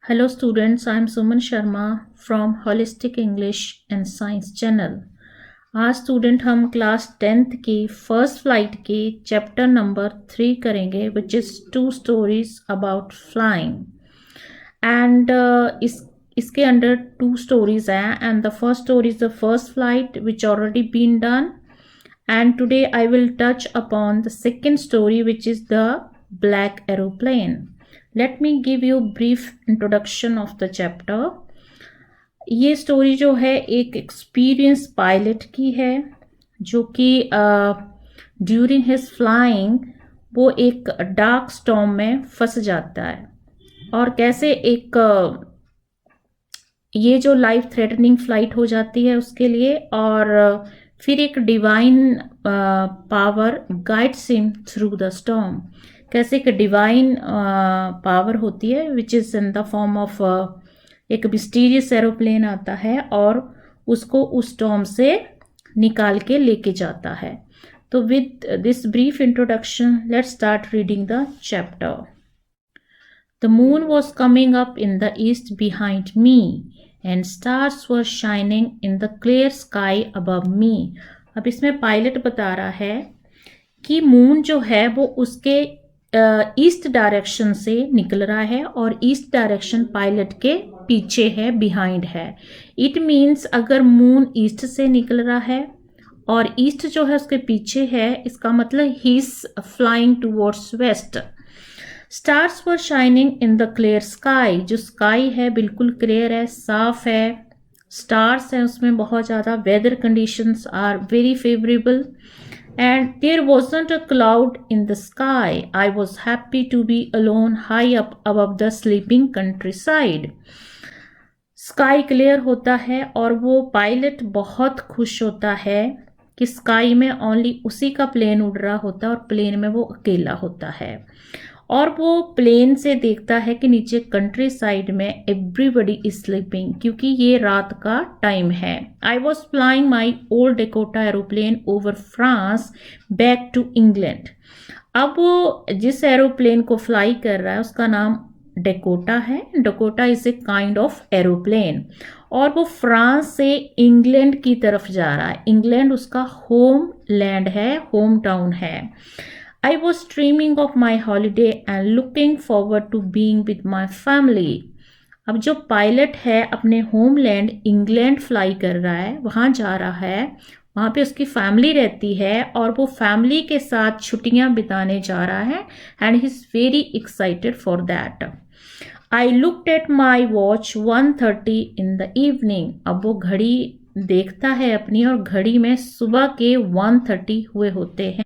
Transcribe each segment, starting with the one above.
Hello students, I am Suman Sharma from Holistic English and Science Channel. आज student हम class 10th की first flight की chapter number 3 करेंगे which is 2 stories about flying and इसके under 2 stories हैं and the first story is the first flight which already been done and today I will touch upon the second story which is the black aeroplane. Let me give you brief introduction of the chapter. ये story जो है एक experience pilot की है जो कि during his flying वो एक डार्क स्टॉर्म में फंस जाता है और कैसे एक ये जो लाइफ थ्रेटनिंग फ्लाइट हो जाती है उसके लिए और फिर एक divine power guides him through the storm. कैसे एक डिवाइन पावर होती है which is in the form of एक मिस्टीरियस एरोप्लेन आता है और उसको उस स्टॉर्म से निकाल के लेके जाता है. तो with this brief introduction let's start reading the chapter. The moon was coming up in the east behind me and stars were shining in the clear sky above me. अब इसमें पायलट बता रहा है कि मून जो है वो उसके ईस्ट डायरेक्शन से निकल रहा है और ईस्ट डायरेक्शन पायलट के पीछे है, बिहाइंड है. इट मीन्स अगर मून ईस्ट से निकल रहा है और ईस्ट जो है उसके पीछे है, इसका मतलब he is flying towards west. Stars were shining in the clear sky. जो स्काई है बिल्कुल क्लियर है, साफ है. स्टार्स हैं उसमें बहुत ज़्यादा. Weather conditions are very favourable and there wasn't a cloud in the sky. I was happy to be alone high up above the sleeping countryside. Sky clear होता है और वो पायलट बहुत खुश होता है कि स्काई में ओनली उसी का प्लेन उड़ रहा होता है और प्लेन में वो अकेला होता है और वो प्लेन से देखता है कि नीचे कंट्री साइड में एवरीबडी इज स्लीपिंग क्योंकि ये रात का टाइम है. I was flying my old Dakota aeroplane over France back to England. अब वो जिस एरोप्लेन को फ्लाई कर रहा है उसका नाम डेकोटा है. Dakota is a kind of aeroplane और वो फ्रांस से इंग्लैंड की तरफ जा रहा है. इंग्लैंड उसका होम लैंड है, होम टाउन है. I was dreaming of my holiday and looking forward to being with my family. अब जो पायलट है अपने होमलैंड इंग्लैंड फ्लाई कर रहा है, वहाँ जा रहा है, वहाँ पे उसकी फैमिली रहती है और वो फैमिली के साथ छुट्टियाँ बिताने जा रहा है and he is very excited for that. I looked at my watch 1:30 in the evening. अब वो घड़ी देखता है अपनी और घड़ी में सुबह के 1:30 हुए होते हैं.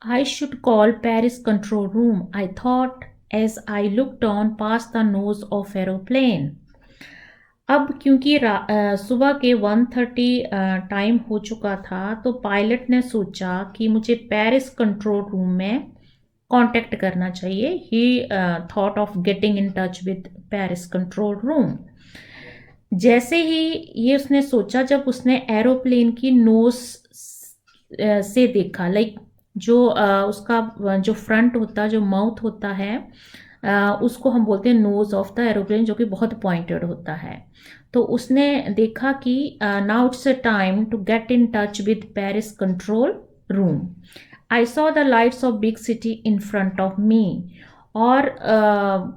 I should call Paris control room, I thought as I looked on past the nose of aeroplane. अब क्योंकि सुबह के 1:30 टाइम हो चुका था तो पायलट ने सोचा कि मुझे पेरिस कंट्रोल रूम में कांटेक्ट करना चाहिए. ही thought of getting in touch with Paris control room. जैसे ही ये उसने सोचा, जब उसने एरोप्लेन की नोज से देखा, लाइक जो उसका जो फ्रंट होता, जो माउथ होता है, उसको हम बोलते हैं नोज ऑफ द एरोप्लेन, जो कि बहुत पॉइंटेड होता है. तो उसने देखा कि now it's a time to get in touch with Paris control room. I saw the lights of big city in front of me. और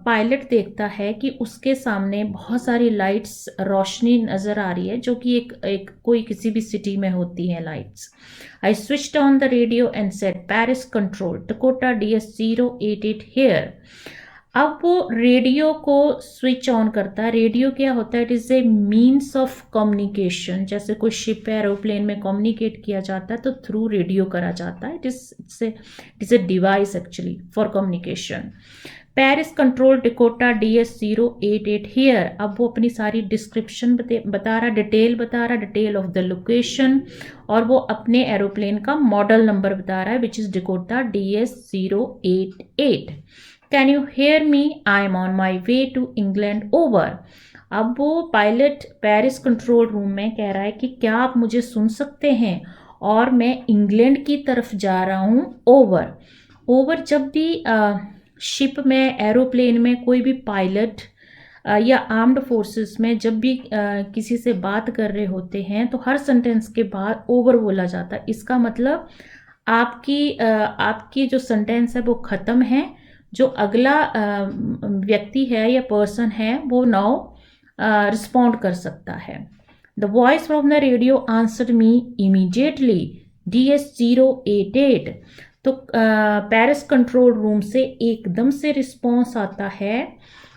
पायलट देखता है कि उसके सामने बहुत सारी लाइट्स, रोशनी नज़र आ रही है जो कि एक कोई किसी भी सिटी में होती है lights. I switched on the radio and said Paris control Dakota DS088 here. अब वो रेडियो को स्विच ऑन करता है. रेडियो क्या होता है? It is a means of communication. जैसे कोई शिप है, एरोप्लेन में कम्युनिकेट किया जाता है तो थ्रू रेडियो करा जाता है. It is a device actually for communication. Paris control Dakota DS088 here. अब वो अपनी सारी डिस्क्रिप्शन बता रहा, डिटेल ऑफ द लोकेशन और वो अपने एरोप्लेन का मॉडल नंबर बता रहा है which is Dakota DS088. Can you hear me? I am on my way to England over. अब वो पायलट पेरिस कंट्रोल रूम में कह रहा है कि क्या आप मुझे सुन सकते हैं और मैं इंग्लैंड की तरफ जा रहा हूँ. ओवर जब भी शिप में, एरोप्लेन में कोई भी पायलट या आर्म्ड फोर्सेस में जब भी किसी से बात कर रहे होते हैं तो हर सेंटेंस के बाद ओवर बोला जाता है। इसका मतलब आपकी जो सेंटेंस है वो ख़त्म है, जो अगला व्यक्ति है या पर्सन है वो नाउ रिस्पॉन्ड कर सकता है। The voice from the radio answered me immediately DS088। तो पेरिस कंट्रोल रूम से एकदम से रिस्पॉन्स आता है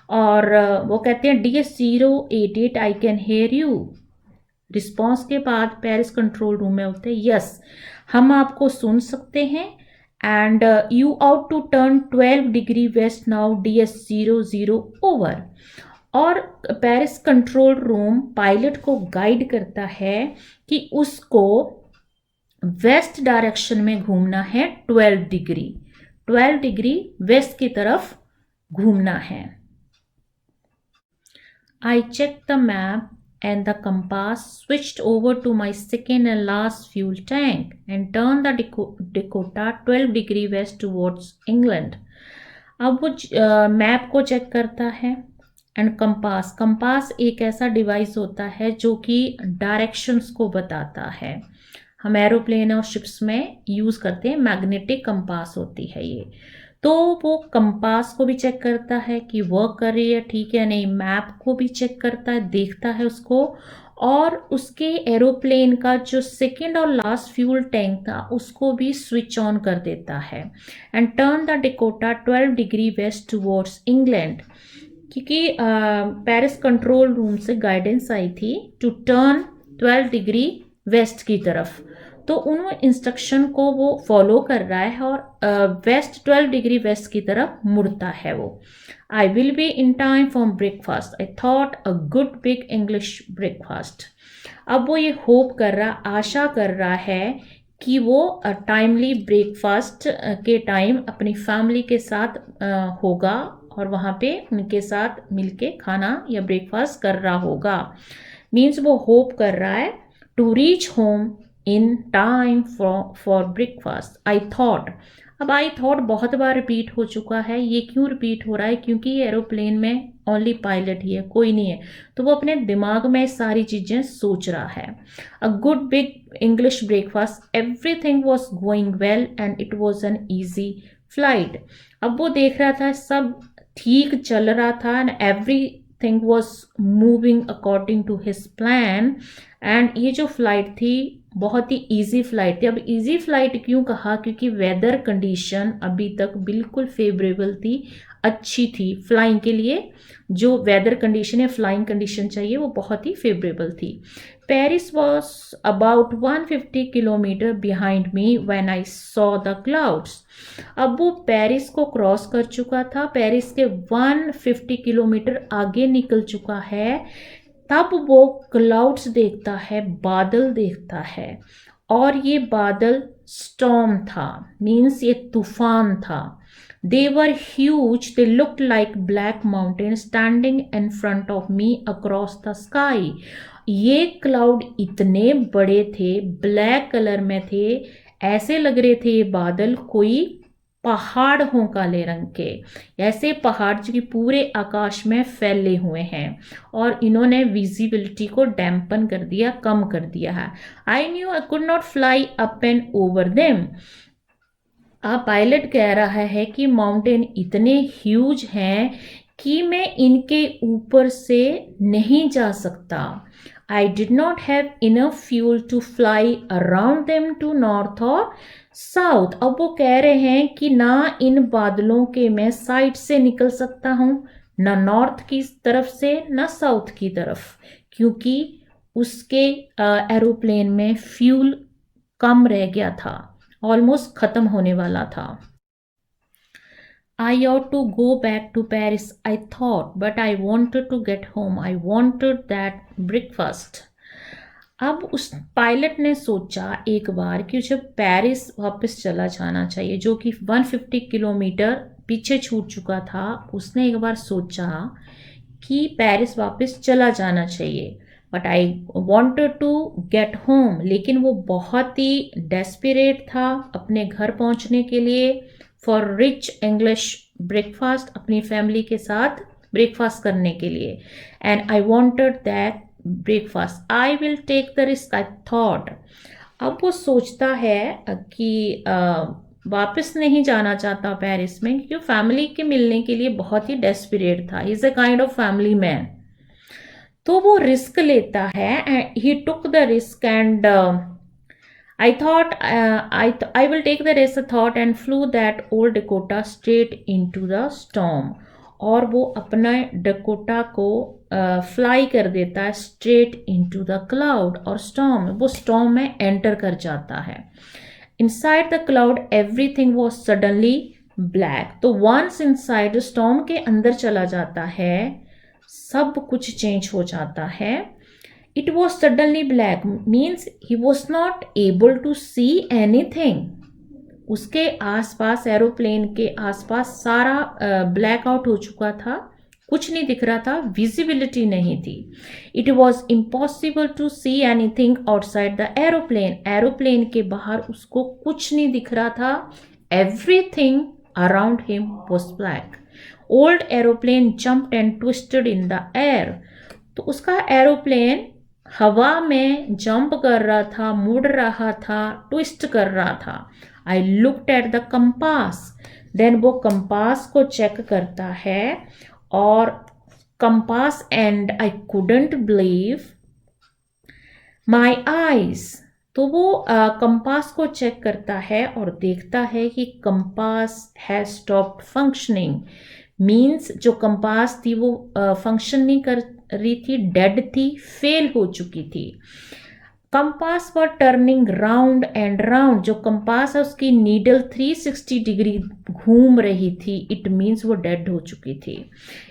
और वो कहते हैं DS088 I can hear you. Response के बाद पेरिस कंट्रोल रूम में होते हैं यस, हम आपको सुन सकते हैं, and you ought to turn 12 degree west now DS00 over. और पेरिस कंट्रोल रूम पायलट को गाइड करता है कि उसको वेस्ट डायरेक्शन में घूमना है, 12 डिग्री वेस्ट की तरफ घूमना है। I checked the map and the compass, switched over to my second and last fuel tank and turned the Dakota 12 degree west towards England। अब वो मैप को चेक करता है एंड कंपास एक ऐसा डिवाइस होता है जो कि डायरेक्शंस को बताता है। हम एरोप्लेन और शिप्स में यूज़ करते हैं, मैग्नेटिक कंपास होती है ये। तो वो कंपास को भी चेक करता है कि वर्क कर रही है ठीक है नहीं, मैप को भी चेक करता है, देखता है उसको, और उसके एरोप्लेन का जो सेकेंड और लास्ट फ्यूल टैंक था उसको भी स्विच ऑन कर देता है and turn the Dakota 12 degree waste towards England. क्योंकि पेरिस कंट्रोल रूम से गाइडेंस आई थी टू टर्न 12 डिग्री वेस्ट की तरफ, तो उन इंस्ट्रक्शन को वो फॉलो कर रहा है और वेस्ट 12 डिग्री वेस्ट की तरफ मुड़ता है वो। I will be in time for breakfast, I thought a good big English breakfast. अब वो ये होप कर रहा, आशा कर रहा है कि वो टाइमली ब्रेकफास्ट के टाइम अपनी फैमिली के साथ होगा और वहाँ पे उनके साथ मिलके खाना या ब्रेकफास्ट कर रहा होगा। मीन्स वो होप कर रहा है to reach home in time for breakfast. I thought, अब आई थॉट बहुत बार रिपीट हो चुका है। ये क्यों रिपीट हो रहा है? क्योंकि एरोप्लेन में ओनली पायलट ही है, कोई नहीं है, तो वो अपने दिमाग में सारी चीज़ें सोच रहा है। A good big English breakfast, everything was going well and it was an easy flight. अब वो देख रहा था सब ठीक चल रहा था and everything was moving according to his plan, and ये जो फ्लाइट थी बहुत ही इजी फ्लाइट थी। अब इजी फ्लाइट क्यों कहा? क्योंकि वेदर कंडीशन अभी तक बिल्कुल फेवरेबल थी, अच्छी थी फ्लाइंग के लिए। जो वेदर कंडीशन या फ्लाइंग कंडीशन चाहिए वो बहुत ही फेवरेबल थी। Paris was about 150 kilometre behind me when I saw the clouds. अब वो पेरिस को क्रॉस कर चुका था, पेरिस के 150 किलोमीटर आगे निकल चुका है, तब वो क्लाउड्स देखता है, बादल देखता है, और ये बादल स्टॉर्म था, मीन्स ये तूफान था। They were huge, they looked like black mountain standing in front of me across the sky. ये क्लाउड इतने बड़े थे, ब्लैक कलर में थे, ऐसे लग रहे थे ये बादल कोई पहाड़ हों काले रंग के, ऐसे पहाड़ जो कि पूरे आकाश में फैले हुए हैं, और इन्होंने विजिबिलिटी को डैम्पन कर दिया, कम कर दिया है। I knew I could not fly up and over them. Pilot कह रहा है कि माउंटेन इतने ह्यूज हैं कि मैं इनके ऊपर से नहीं जा सकता। I did not have enough fuel to fly around them to north or south। अब वो कह रहे हैं कि ना इन बादलों के मैं साइड से निकल सकता हूँ, ना नॉर्थ की तरफ से ना साउथ की तरफ, क्योंकि उसके एरोप्लेन में फ्यूल कम रह गया था, ऑलमोस्ट ख़त्म होने वाला था। I ought to go back to Paris, I thought, but I wanted to get home. I wanted that breakfast। अब उस पायलट ने सोचा एक बार कि उसे पेरिस वापस चला जाना चाहिए, जो कि 150 किलोमीटर पीछे छूट चुका था। उसने एक बार सोचा कि पेरिस वापस चला जाना चाहिए, but I wanted to get home. लेकिन वो बहुत ही डेस्परेट था अपने घर पहुंचने के लिए, फॉर रिच इंग्लिश ब्रेकफास्ट, अपनी फैमिली के साथ ब्रेकफास्ट करने के लिए। And I wanted that breakfast, I will take the risk, I thought. अब वो सोचता है कि वापस नहीं जाना चाहता पेरिस में, क्योंकि फैमिली के मिलने के लिए बहुत ही डेस्परेट था। He is a kind of family man. तो वो रिस्क लेता है, and he took the risk and I thought I will take the risk thought and flew that old Dakota straight into the storm। और वो अपना Dakota को fly कर देता है स्ट्रेट इनटू द क्लाउड, और स्टॉर्म, वो स्टॉर्म में एंटर कर जाता है। Inside the cloud everything was suddenly black. तो वंस इनसाइड स्टॉर्म के अंदर चला जाता है, सब कुछ चेंज हो जाता है। It was suddenly black means he was not able to see anything। उसके आसपास, एरोप्लेन के आसपास सारा ब्लैक आउट हो चुका था, कुछ नहीं दिख रहा था, विजिबिलिटी नहीं थी। It was impossible to see anything outside the aeroplane. Aeroplane के बाहर उसको कुछ नहीं दिख रहा था। Everything around him was black. Old aeroplane jumped and twisted in the air. तो उसका एरोप्लेन हवा में जंप कर रहा था, मुड़ रहा था, ट्विस्ट कर रहा था। I looked at the compass, then वो कंपास को चेक करता है, और compass, and I couldn't believe my eyes. तो वो कंपास को चेक करता है और देखता है कि compass has stopped functioning. Means जो कंपास थी वो फंक्शन नहीं कर रही थी, डेड थी, फेल हो चुकी थी। कंपास पर टर्निंग राउंड एंड राउंड। जो कंपास है उसकी नीडल 360 डिग्री घूम रही थी। इट मीन्स वो डेड हो चुकी थी।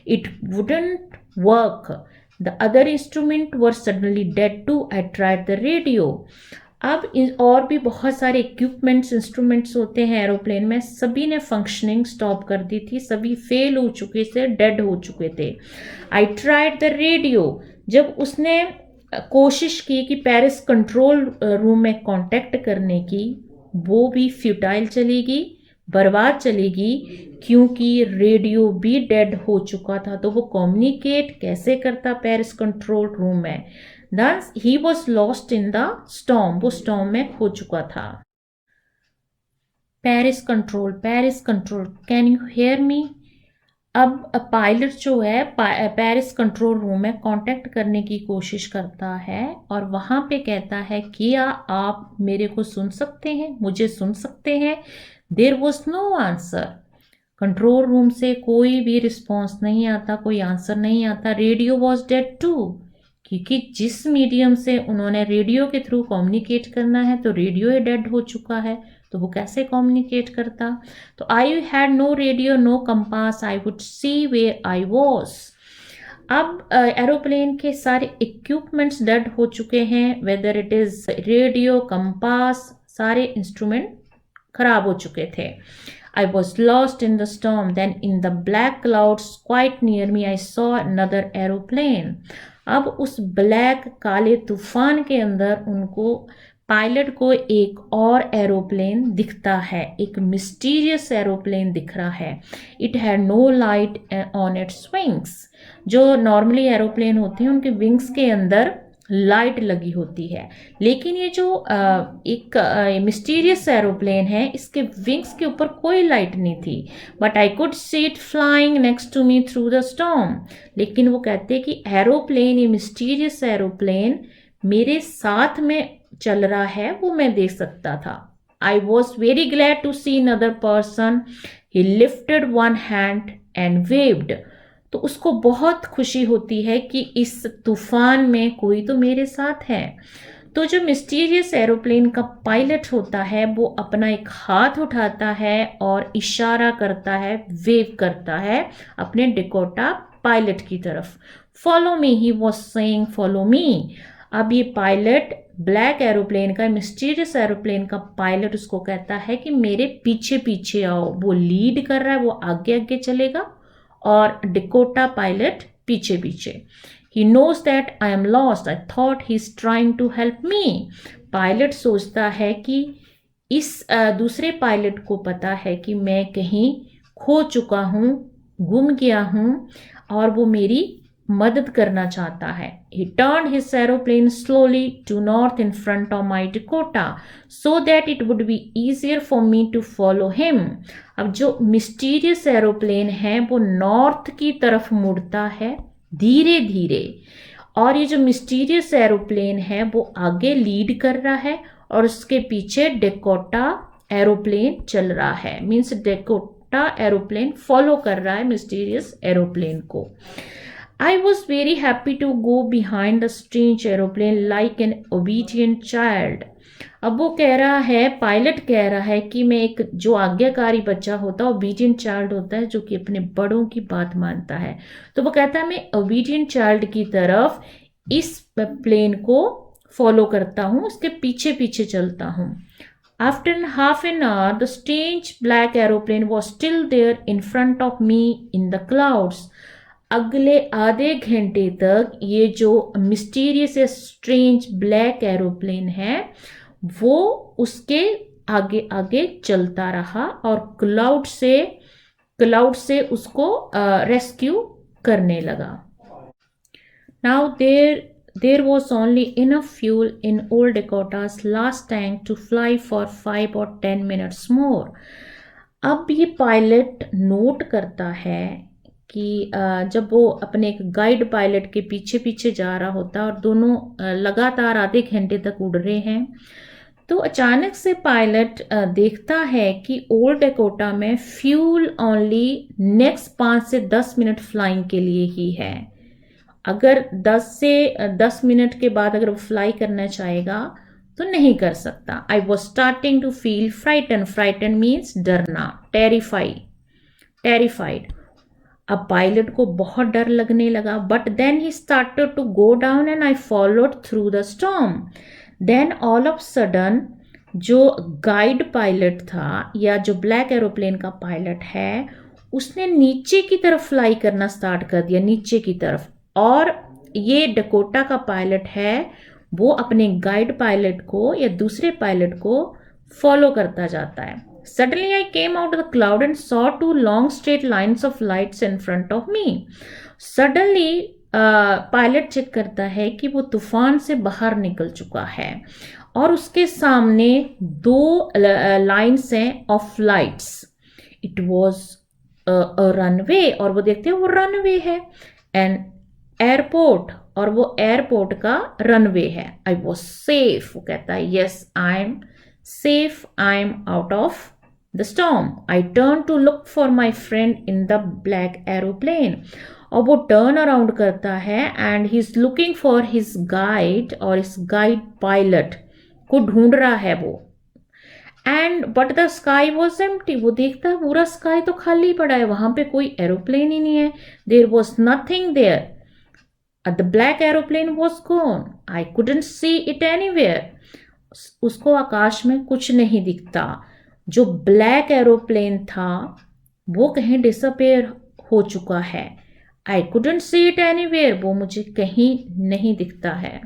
It wouldn't work. The other instrument were suddenly dead too. I tried the radio. अब और भी बहुत सारे इक्विपमेंट्स, इंस्ट्रूमेंट्स होते हैं एरोप्लेन में, सभी ने फंक्शनिंग स्टॉप कर दी थी, सभी फेल हो चुके थे, डेड हो चुके थे। आई ट्राइड द रेडियो। जब उसने कोशिश की कि पेरिस कंट्रोल रूम में कांटेक्ट करने की, वो भी फ्यूटाइल चलेगी, बर्बाद चलेगी, क्योंकि रेडियो भी डेड हो चुका था। तो वो कम्युनिकेट कैसे करता पेरिस कंट्रोल रूम में? Thus he was lost in the storm। वो स्टॉर्म में खो चुका था। Paris control, Paris control, can you hear मी? अब पायलट जो है पेरिस कंट्रोल रूम में कांटेक्ट करने की कोशिश करता है, और वहां पे कहता है क्या आप मेरे को सुन सकते हैं, मुझे सुन सकते हैं? There was no answer. Control room से कोई भी रिस्पॉन्स नहीं आता, कोई आंसर नहीं आता। रेडियो वॉज डेड टू, क्योंकि जिस मीडियम से उन्होंने रेडियो के थ्रू कम्युनिकेट करना है, तो रेडियो ही डेड हो चुका है, तो वो कैसे कम्युनिकेट करता? तो I had no radio, no compass, I would see where I was. अब एरोप्लेन के सारे इक्विपमेंट्स डेड हो चुके हैं, whether it is radio, compass, सारे इंस्ट्रूमेंट खराब हो चुके थे। I was lost in the storm. Then in the black clouds quite near me, I saw another aeroplane। अब उस ब्लैक काले तूफान के अंदर उनको, पायलट को, एक और एरोप्लेन दिखता है, एक मिस्टीरियस एरोप्लेन दिख रहा है। It had no light on its wings. जो नॉर्मली एरोप्लेन होते हैं उनके विंग्स के अंदर लाइट लगी होती है, लेकिन ये जो एक मिस्टीरियस एरोप्लेन है, इसके विंग्स के ऊपर कोई लाइट नहीं थी। But I could see it flying next to me through the storm. लेकिन वो कहते हैं कि एरोप्लेन, ये मिस्टीरियस एरोप्लेन मेरे साथ में चल रहा है, वो मैं देख सकता था। I was very glad to see another person. He lifted one hand and waved. तो उसको बहुत खुशी होती है कि इस तूफान में कोई तो मेरे साथ है। तो जो मिस्टीरियस एरोप्लेन का पायलट होता है, वो अपना एक हाथ उठाता है और इशारा करता है, वेव करता है अपने डकोटा पायलट की तरफ। Follow me, he was saying follow me. अब ये पायलट, ब्लैक एरोप्लेन का, मिस्टीरियस एरोप्लेन का पायलट उसको कहता है कि मेरे पीछे पीछे आओ। वो लीड कर रहा है, वो आगे आगे चलेगा, और डकोटा पायलट पीछे पीछे। He knows that I am lost. I thought he's trying to help me। Pilot सोचता है कि इस दूसरे पायलट को पता है कि मैं कहीं खो चुका हूँ, गुम गया हूँ और वो मेरी मदद करना चाहता है. He turned his aeroplane slowly to north in front of my Dakota so that it would be easier for me to follow him. अब जो मिस्टीरियस एरोप्लेन है वो नॉर्थ की तरफ मुड़ता है धीरे धीरे, और ये जो मिस्टीरियस एरोप्लेन है वो आगे लीड कर रहा है और उसके पीछे डेकोटा एरोप्लेन चल रहा है. मीन्स डेकोटा एरोप्लेन फॉलो कर रहा है मिस्टीरियस एरोप्लेन को. I was very happy to go behind the strange aeroplane like an obedient child. अब वो कह रहा है, पायलट कह रहा है कि मैं एक जो आज्ञाकारी बच्चा होता है, ओबीडियंट चाइल्ड होता है जो कि अपने बड़ों की बात मानता है, तो वो कहता है मैं ओबीडियंट चाइल्ड की तरफ इस प्लेन को फॉलो करता हूँ, उसके पीछे पीछे चलता हूँ. After half an hour, the strange black aeroplane was still there in front of me in the clouds. अगले आधे घंटे तक ये जो मिस्टीरियस स्ट्रेंज ब्लैक एरोप्लेन है वो उसके आगे आगे चलता रहा और क्लाउड से उसको रेस्क्यू करने लगा. Now there was only enough fuel in old Dakota's last tank to fly for 5 or 10 minutes more. अब ये पायलट नोट करता है कि जब वो अपने एक गाइड पायलट के पीछे पीछे जा रहा होता और दोनों लगातार आधे घंटे तक उड़ रहे हैं, तो अचानक से पायलट देखता है कि ओल्ड डेकोटा में फ्यूल ओनली नेक्स्ट 5 से 10 मिनट फ्लाइंग के लिए ही है. अगर 10 मिनट के बाद अगर वो फ्लाई करना चाहेगा तो नहीं कर सकता. I was starting to feel frighten means डरना, टेरिफाइड. अब पायलट को बहुत डर लगने लगा. But then he started to go down and I followed through the storm. Then all of sudden जो गाइड पायलट था या जो ब्लैक एरोप्लेन का पायलट है उसने नीचे की तरफ फ्लाई करना स्टार्ट कर दिया, नीचे की तरफ. और ये डकोटा का पायलट है वो अपने गाइड पायलट को या दूसरे पायलट को फॉलो करता जाता है. Suddenly I came out of the cloud and saw 2 long straight lines of lights in front of me. Suddenly pilot check करता है कि वो तूफान से बाहर निकल चुका है और उसके सामने 2 लाइन्स हैं of lights. It was a runway, और वो देखते हैं वो रनवे है. एंड एयरपोर्ट, और वो एयरपोर्ट का रनवे है. आई वॉज सेफ, वो कहता है yes I am safe, I'm out of the storm. I turned to look for my friend in the black aeroplane. और वो टर्न अराउंड करता है and he is looking for his guide, और इस guide pilot को ढूंढ रहा है वो. And but the sky was empty. वो देखता है पूरा स्काई तो खाली पड़ा है, वहां पे कोई एरोप्लेन ही नहीं है. There was nothing there. The black aeroplane was gone. I couldn't see it anywhere. उसको आकाश में कुछ नहीं दिखता. जो ब्लैक एरोप्लेन था वो कहीं डिसअपेयर हो चुका है. आई कुडंट सी इट एनीवेयर. वो मुझे कहीं नहीं दिखता है.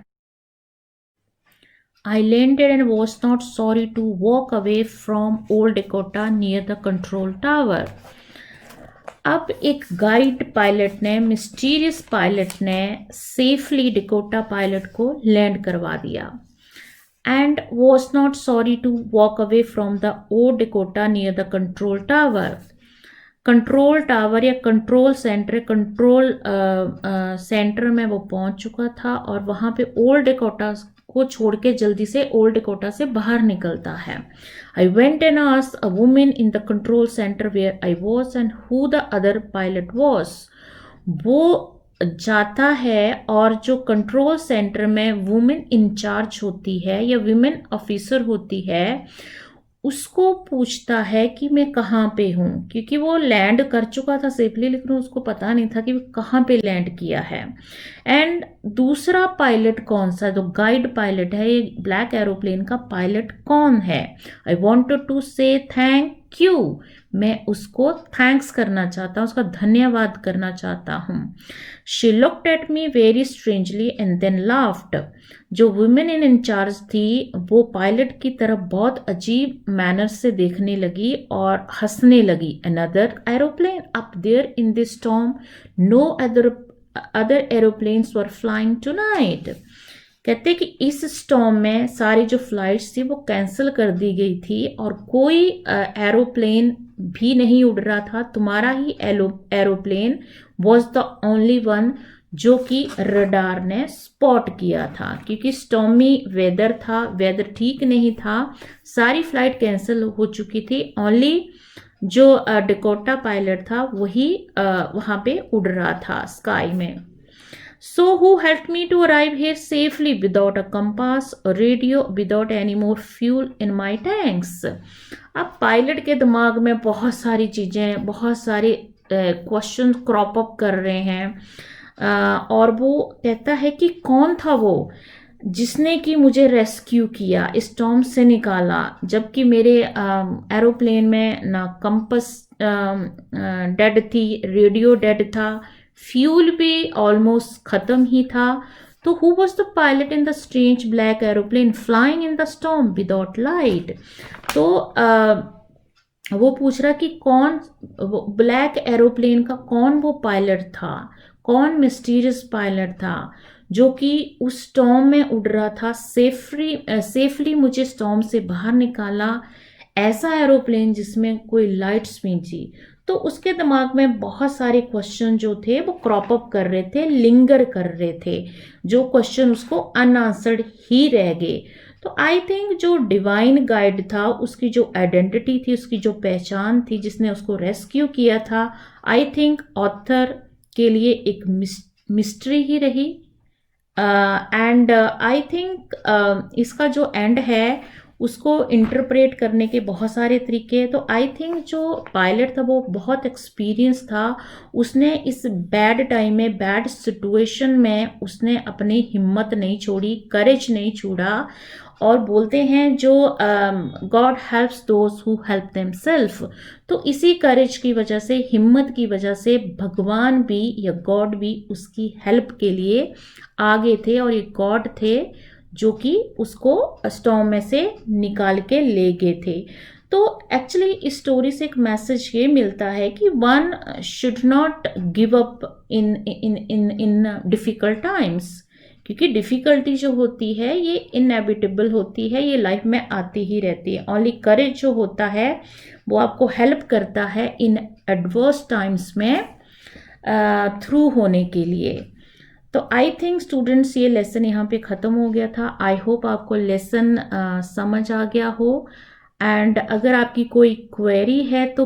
I landed and was not sorry to walk away from old Dakota near the control tower. अब एक गाइड पायलट ने, मिस्टीरियस पायलट ने सेफली डिकोटा पायलट को लैंड करवा दिया. And was not sorry to walk away from the old Dakota near the control tower. Control tower या control centre, control centre में वो पहुंच चुका था और वहां पे ओल्ड डेकोटा को छोड़ के जल्दी से ओल्ड डेकोटा से बाहर निकलता है. I went and asked a woman in the control centre where I was and who the other pilot was. वो जाता है और जो कंट्रोल सेंटर में वुमेन इंचार्ज होती है या वुमेन ऑफिसर होती है उसको पूछता है कि मैं कहाँ पे हूँ, क्योंकि वो लैंड कर चुका था सेफली, लेकिन उसको पता नहीं था कि वो कहाँ पे लैंड किया है. एंड दूसरा पायलट कौन सा, जो गाइड पायलट है, ये ब्लैक एरोप्लेन का पायलट कौन है. आई वॉन्टेड टू से थैंक क्यों? मैं उसको थैंक्स करना चाहता हूँ, उसका धन्यवाद करना चाहता हूँ। She looked at me very strangely and then laughed. जो वुमेन इन इंचार्ज थी वो पायलट की तरफ बहुत अजीब मैनर से देखने लगी और हंसने लगी। Another aeroplane up there in this storm, no other aeroplanes were flying tonight. कहते कि इस स्टॉर्म में सारी जो फ्लाइट्स थी वो कैंसिल कर दी गई थी और कोई एरोप्लेन भी नहीं उड़ रहा था। तुम्हारा ही aeroplane was the only one जो कि रडार ने स्पॉट किया था, क्योंकि स्टॉर्मी वेदर था, वेदर ठीक नहीं था, सारी फ्लाइट कैंसिल हो चुकी थी। ओनली जो डकोटा पायलट था वही वहां पे उड़ रहा था स्काई में। So who helped me to arrive here safely without a compass, a radio, without any more fuel in my tanks? अब पायलट के दिमाग में बहुत सारी चीज़ें, बहुत सारे क्वेश्चन क्रॉप अप कर रहे हैं और वो कहता है कि कौन था वो जिसने कि मुझे रेस्क्यू किया, स्टॉर्म से निकाला, जबकि मेरे एरोप्लेन में ना कंपस डेड थी, रेडियो डेड था, फ्यूल भी ऑलमोस्ट खत्म ही था। तो who was the pilot in the strange black aeroplane flying in the storm without light? तो वो पूछ रहा कि कौन ब्लैक एरोप्लेन का कौन वो पायलट था, कौन मिस्टीरियस पायलट था जो कि उस स्टॉर्म में उड़ रहा था, सेफली मुझे स्टॉर्म से बाहर निकाला, ऐसा एरोप्लेन जिसमें कोई लाइट्स भी थी। तो उसके दिमाग में बहुत सारे क्वेश्चन जो थे वो क्रॉप अप कर रहे थे, लिंगर कर रहे थे, जो क्वेश्चन उसको अनआंसर्ड ही रह गए। तो आई थिंक जो डिवाइन गाइड था, उसकी जो आइडेंटिटी थी, उसकी जो पहचान थी, जिसने उसको रेस्क्यू किया था, आई थिंक ऑथर के लिए एक मिस्ट्री ही रही। एंड आई थिंक इसका जो एंड है उसको इंटरप्रेट करने के बहुत सारे तरीके हैं। तो आई थिंक जो पायलट था वो बहुत एक्सपीरियंस था, उसने इस बैड टाइम में, बैड सिचुएशन में उसने अपनी हिम्मत नहीं छोड़ी, करेज नहीं छोड़ा। और बोलते हैं जो God helps those who help themselves. तो इसी करेज की वजह से, हिम्मत की वजह से भगवान भी या गॉड भी उसकी हेल्प के लिए आगे थे, और ये गॉड थे जो कि उसको स्टॉर्म में से निकाल के ले गए थे। तो एक्चुअली इस स्टोरी से एक मैसेज ये मिलता है कि one should not give up in difficult times, क्योंकि डिफ़िकल्टी जो होती है ये इनएविटेबल होती है, ये लाइफ में आती ही रहती है। ओनली करेज जो होता है वो आपको हेल्प करता है इन एडवर्स टाइम्स में थ्रू होने के लिए। तो आई थिंक स्टूडेंट्स ये लेसन यहाँ पे ख़त्म हो गया था। आई होप आपको लेसन समझ आ गया हो। एंड अगर आपकी कोई क्वेरी है तो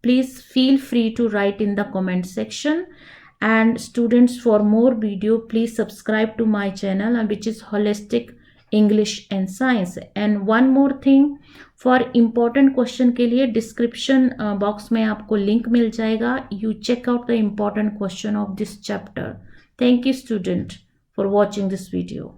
please feel free to write in the comment section. And students, for more video please subscribe to my channel which is Holistic English and Science. And one more thing, for important question के लिए description box में आपको link मिल जाएगा, you check out the important question of this chapter. Thank you student for watching this video.